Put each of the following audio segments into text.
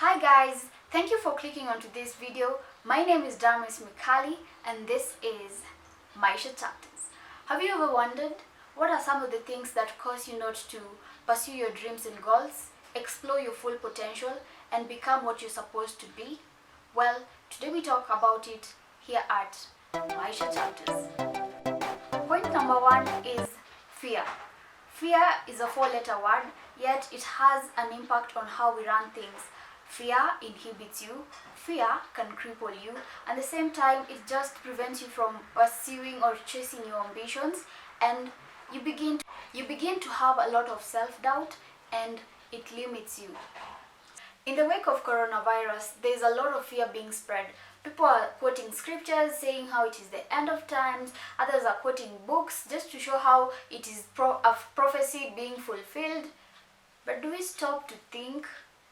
Hi guys, thank you for clicking onto this video. My name is Damis Mikali and this is Maisha Chapters. Have you ever wondered what are some of the things that cause you not to pursue your dreams and goals, explore your full potential and become what you're supposed to be? Well, today we talk about it here at Maisha Chapters. Point number one is fear. Fear is a four-letter word, yet it has an impact on how we run things. Fear inhibits you, fear can cripple you, and at the same time it just prevents you from pursuing or chasing your ambitions, and you begin to have a lot of self-doubt and it limits you. In the wake of coronavirus, there is a lot of fear being spread. People are quoting scriptures saying how it is the end of times. Others are quoting books just to show how it is a prophecy being fulfilled. But do we stop to think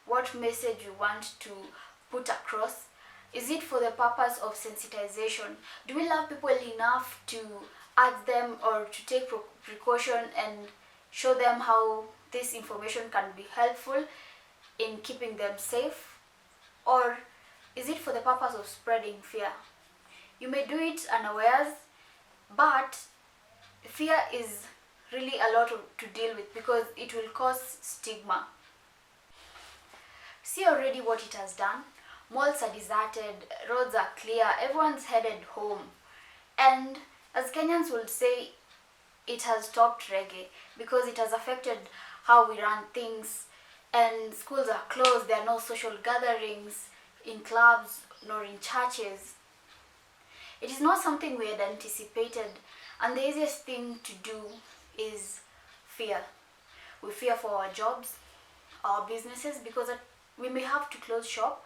what message we want to put across? Is it for the purpose of sensitization? Do we love people enough to urge them or to take precaution and show them how this information can be helpful in keeping them safe? Or is it for the purpose of spreading fear? You may do it unawares, but fear is really a lot to deal with because it will cause stigma. See already what it has done. Malls are deserted, roads are clear, everyone's headed home. And as Kenyans would say, it has stopped reggae because it has affected how we run things. And schools are closed, there are no social gatherings in clubs nor in churches. It is not something we had anticipated, and the easiest thing to do is fear. We fear for our jobs, our businesses, because we may have to close shop,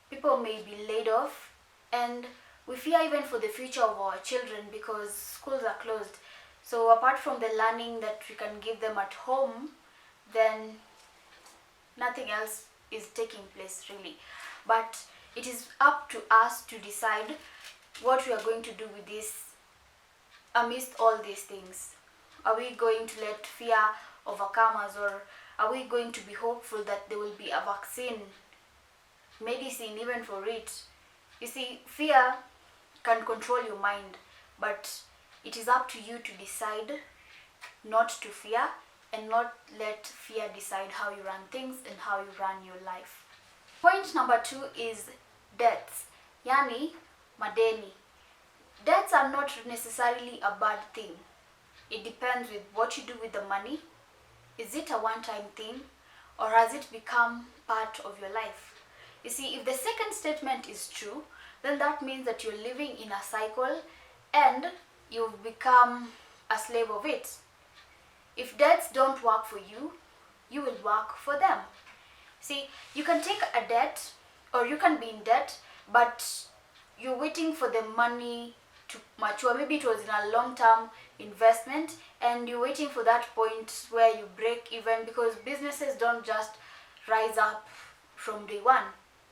people may be laid off, and we fear even for the future of our children because schools are closed. So apart from the learning that we can give them at home, then nothing else is taking place really. But it is up to us to decide what we are going to do with this amidst all these things. Are we going to let fear overcome us, or are we going to be hopeful that there will be a vaccine, medicine even for it? You see, fear can control your mind, but it is up to you to decide not to fear and not let fear decide how you run things and how you run your life. Point number two is debts, yani madeni. Debts are not necessarily a bad thing. It depends with what you do with the money. Is it a one-time thing, or has it become part of your life? You see, if the second statement is true, then that means that you're living in a cycle and you've become a slave of it. If debts don't work for you, you will work for them. See, you can take a debt or you can be in debt, but you're waiting for the money to mature. Maybe it was in a long-term investment and you're waiting for that point where you break even, because businesses don't just rise up from day one.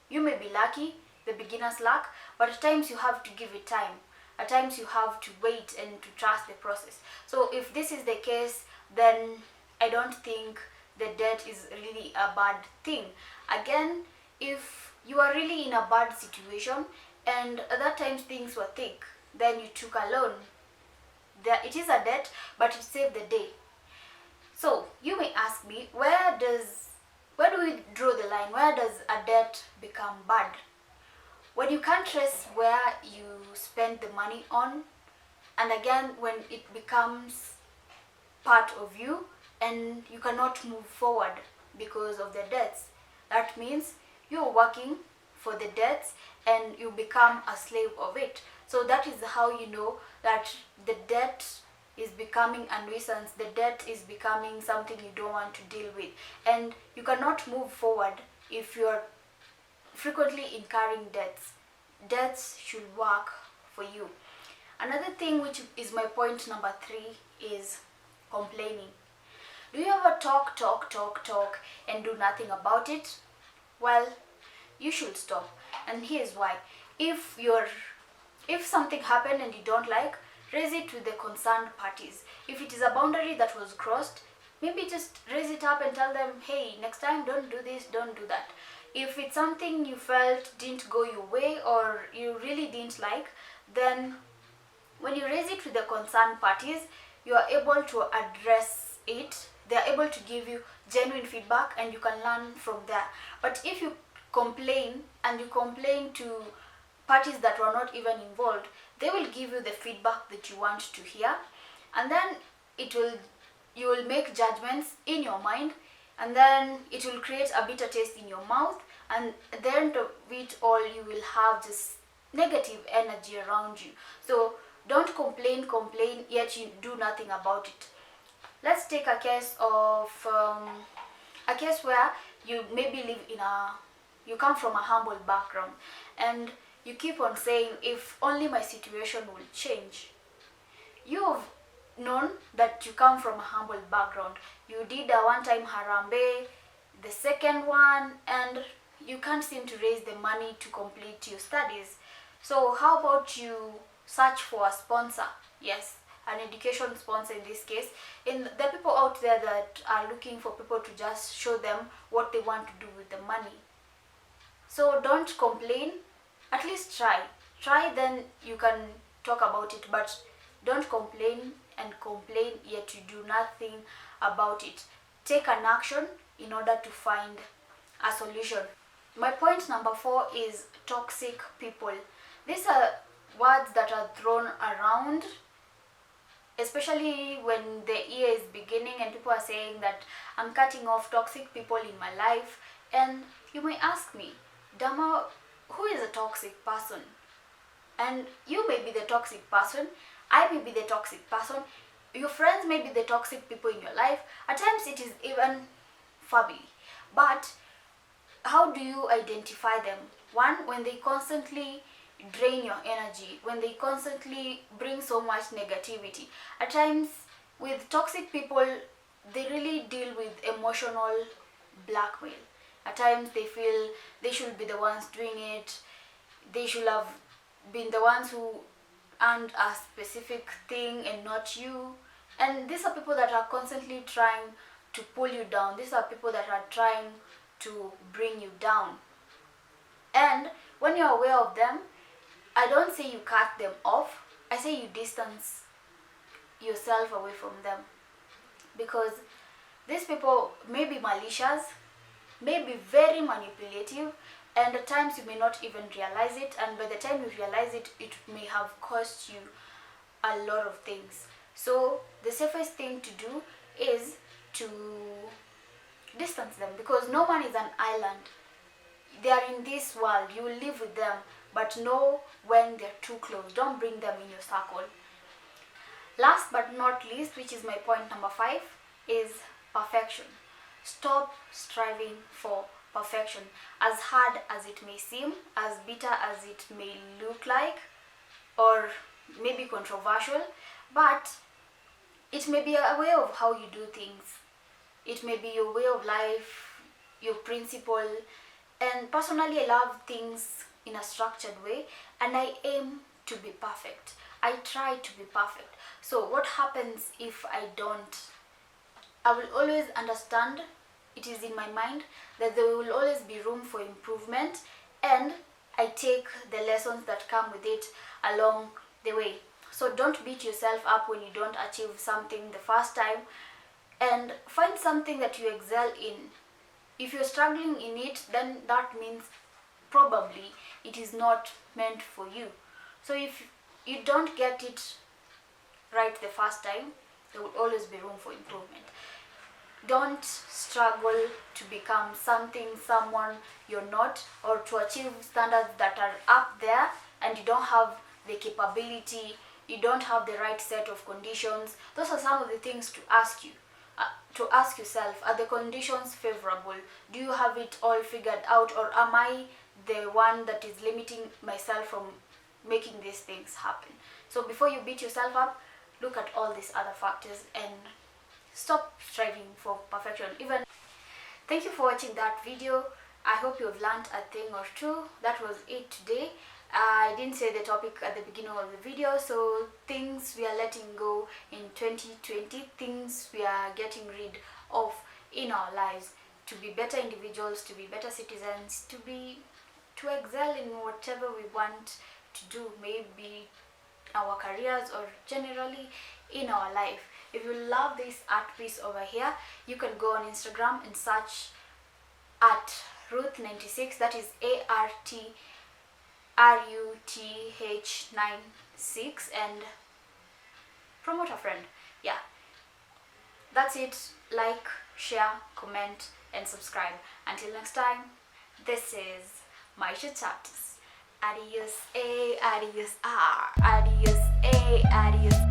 You may be lucky, the beginner's luck, but at times you have to give it time. At times you have to wait and to trust the process. So if this is the case, then I don't think the debt is really a bad thing. Again, if you are really in a bad situation and at that time things were thick, then you took a loan. It is a debt, but it saved the day. So you may ask me, where do we draw the line? Where does a debt become bad? When you can't trace where you spend the money on, and again when it becomes part of you and you cannot move forward because of the debts, that means you're working for the debts and you become a slave of it. So that is how you know that the debt is becoming a nuisance. The debt is becoming something you don't want to deal with, and you cannot move forward if you're frequently incurring debts. Debts should work for you. Another thing, which is my point number three, is complaining. Do you ever talk and do nothing about it? Well, you should stop, and here's why. If something happened and you don't like, raise it with the concerned parties. If it is a boundary that was crossed, maybe just raise it up and tell them, hey, next time don't do this, don't do that. If it's something you felt didn't go your way or you really didn't like, then when you raise it with the concerned parties, you are able to address it. They are able to give you genuine feedback and you can learn from there. But if you complain and you complain to parties that were not even involved, they will give you the feedback that you want to hear, and then you will make judgments in your mind, and then it will create a bitter taste in your mouth, and at the end of it all you will have just negative energy around you. So don't complain yet you do nothing about it. Let's take a case of a case where you maybe you come from a humble background and you keep on saying, if only my situation will change. You've known that you come from a humble background. You did a one-time harambe, the second one, and you can't seem to raise the money to complete your studies. So how about you search for a sponsor? Yes, an education sponsor in this case. In the people out there that are looking for people to just show them what they want to do with the money. So don't complain, at least try, then you can talk about it, but don't complain yet you do nothing about it. Take an action in order to find a solution. My point number 4 is toxic people. These are words that are thrown around, especially when the year is beginning and people are saying that I'm cutting off toxic people in my life. And you may ask me, Dama, who is a toxic person? And you may be the toxic person, I may be the toxic person, your friends may be the toxic people in your life, at times it is even family. But how do you identify them? One, when they constantly drain your energy, when they constantly bring so much negativity. At times with toxic people, they really deal with emotional blackmail. At times they feel they should be the ones doing it, they should have been the ones who earned a specific thing and not you. And these are people that are constantly trying to pull you down. These are people that are trying to bring you down. And when you're aware of them, I don't say you cut them off, I say you distance yourself away from them. Because these people may be malicious, may be very manipulative, and at times you may not even realize it, and by the time you realize it, it may have cost you a lot of things. So the safest thing to do is to distance them, because no one is an island. They are in this world, you will live with them, but know when they're too close. Don't bring them in your circle. Last but not least, which is my point number 5, is perfection. Stop striving for perfection. As hard as it may seem, as bitter as it may look like, or maybe controversial, but it may be a way of how you do things. It may be your way of life, your principle. And personally, I love things in a structured way, and I aim to be perfect. I try to be perfect. So what happens if I don't? I will always understand, it is in my mind, that there will always be room for improvement, and I take the lessons that come with it along the way. So don't beat yourself up when you don't achieve something the first time, and find something that you excel in. If you're struggling in it, then that means probably it is not meant for you. So if you don't get it right the first time, there will always be room for improvement. Don't struggle to become someone you're not, or to achieve standards that are up there and you don't have the capability, you don't have the right set of conditions. Those are some of the things to ask you. To ask yourself, are the conditions favorable? Do you have it all figured out, or am I the one that is limiting myself from making these things happen? So before you beat yourself up, look at all these other factors and stop striving for perfection. Even thank you for watching that video. I hope you have learned a thing or two. That was it today. I didn't say the topic at the beginning of the video, so things we are letting go in 2020, things we are getting rid of in our lives. to be better individuals, to be better citizens, to excel in whatever we want to do, maybe our careers or generally in our life. If you love this art piece over here, you can go on Instagram and search at Ruth96, that is ARTRUTH96, and promote a friend. Yeah, that's it. Like, share, comment, and subscribe. Until next time, this is Maisha Chapters. Adios, adios, adios, adios.